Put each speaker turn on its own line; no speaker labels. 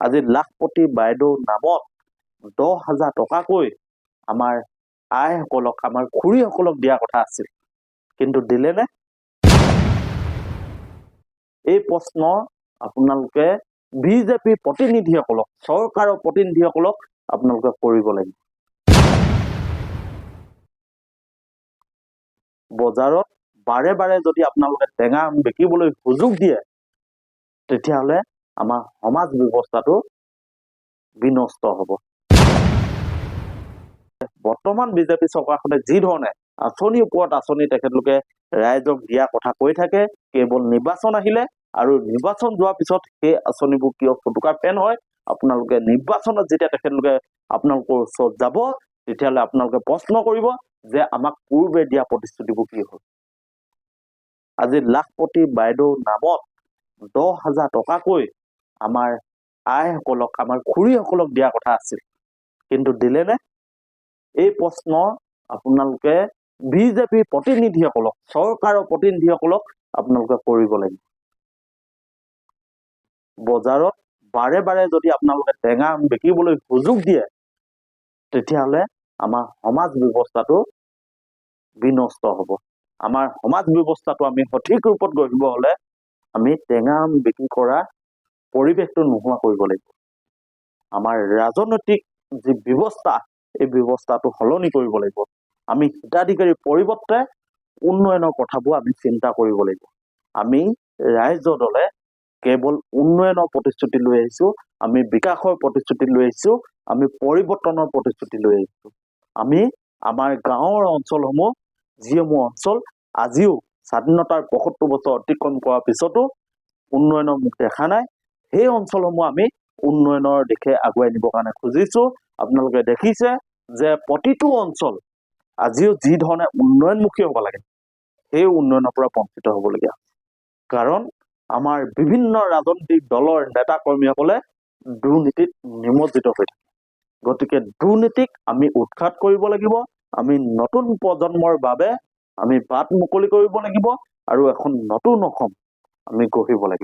আজি লাখপতি বাইদেউ নামত 10,000 টকাকৈ আমাৰ আইসকলক আমাৰ খুৰীসকলক দিয়া কথা আছিল, কিন্তু দিলে নে? এই প্ৰশ্ন আপোনালোকে বিজেপি প্ৰতিনিধিসকলক, চৰকাৰৰ প্ৰতিনিধিসকলক আপোনালোকে কৰিব লাগিব। বজাৰত বাৰে বাৰে যদি আপোনালোকে টেঙা আম বিকিবলৈ সুযোগ দিয়ে, তেতিয়াহ'লে আমাৰ সমাজ ব্যৱস্থাটো বিনষ্ট হ'ব। বৰ্তমান বিজেপি চৰকাৰখনে যি ধৰণে আঁচনিৰ ওপৰত আঁচনি তেখেতলোকে ৰাইজক দিয়া কথা কৈ থাকে, কেৱল নিৰ্বাচন আহিলে আৰু নিৰ্বাচন যোৱাৰ পিছত সেই আঁচনিবোৰ কিয় ফটুকা ফেন হয়, আপোনালোকে নিৰ্বাচনত যেতিয়া তেখেতলোকে আপোনালোকৰ ওচৰত যাব, তেতিয়াহ'লে আপোনালোকে প্ৰশ্ন কৰিব যে আমাক পূৰ্বে দিয়া প্ৰতিশ্ৰুতিবোৰ কি হ'ল। আজি লাখপতি বাইদেউ নামত 10,000 টকাকৈ আমাৰ আইসকলক আমাৰ খুৰীসকলক দিয়া কথা আছিল, কিন্তু দিলে নে? এই প্ৰশ্ন আপোনালোকে বিজেপি প্ৰতিনিধিসকলক, চৰকাৰৰ প্ৰতিনিধিসকলক আপোনালোকে কৰিব লাগিব। বজাৰত বাৰে বাৰে যদি আপোনালোকে টেঙা আম বিকিবলৈ সুযোগ দিয়ে, তেতিয়াহ'লে আমাৰ সমাজ ব্যৱস্থাটো বিনষ্ট হ'ব। আমাৰ সমাজ ব্যৱস্থাটো আমি সঠিক ৰূপত গঢ়িব হ'লে আমি টেঙা আম বিক্ৰী কৰা পৰিৱেশটো নোহোৱা কৰিব লাগিব। আমাৰ ৰাজনৈতিক যি ব্যৱস্থা, এই ব্যৱস্থাটো সলনি কৰিব লাগিব। আমি হিতাধিকাৰীৰ পৰিৱৰ্তে উন্নয়নৰ কথাবোৰ আমি চিন্তা কৰিব লাগিব। আমি ৰাইজৰ দলে কেৱল উন্নয়নৰ প্ৰতিশ্ৰুতি লৈ আহিছো, আমি বিকাশৰ প্ৰতিশ্ৰুতি লৈ আহিছো, আমি পৰিৱৰ্তনৰ প্ৰতিশ্ৰুতি লৈ আহিছো। আমি আমাৰ গাঁৱৰ অঞ্চলসমূহ, যিসমূহ অঞ্চল আজিও স্বাধীনতাৰ ৭৫ বছৰ অতিক্ৰম কৰাৰ পিছতো উন্নয়নৰ মুখ দেখা নাই, সেই অঞ্চলসমূহ আমি উন্নয়নৰ দিশে আগুৱাই নিবৰ কাৰণে খুজিছো। আপোনালোকে দেখিছে যে প্ৰতিটো অঞ্চল আজিও যি ধৰণে উন্নয়নমুখী হ'ব লাগে, সেই উন্নয়নৰ পৰা বঞ্চিত হ'বলগীয়া। কাৰণ আমাৰ বিভিন্ন ৰাজনৈতিক দলৰ নেতা কৰ্মীসকলে দুৰ্নীতিত নিমজ্জিত হৈ থাকে। গতিকে দুৰ্নীতিক আমি উৎখাত কৰিব লাগিব। আমি নতুন প্ৰজন্মৰ বাবে আমি বাট মুকলি কৰিব লাগিব আৰু এখন নতুন অসম আমি গঢ়িব লাগিব।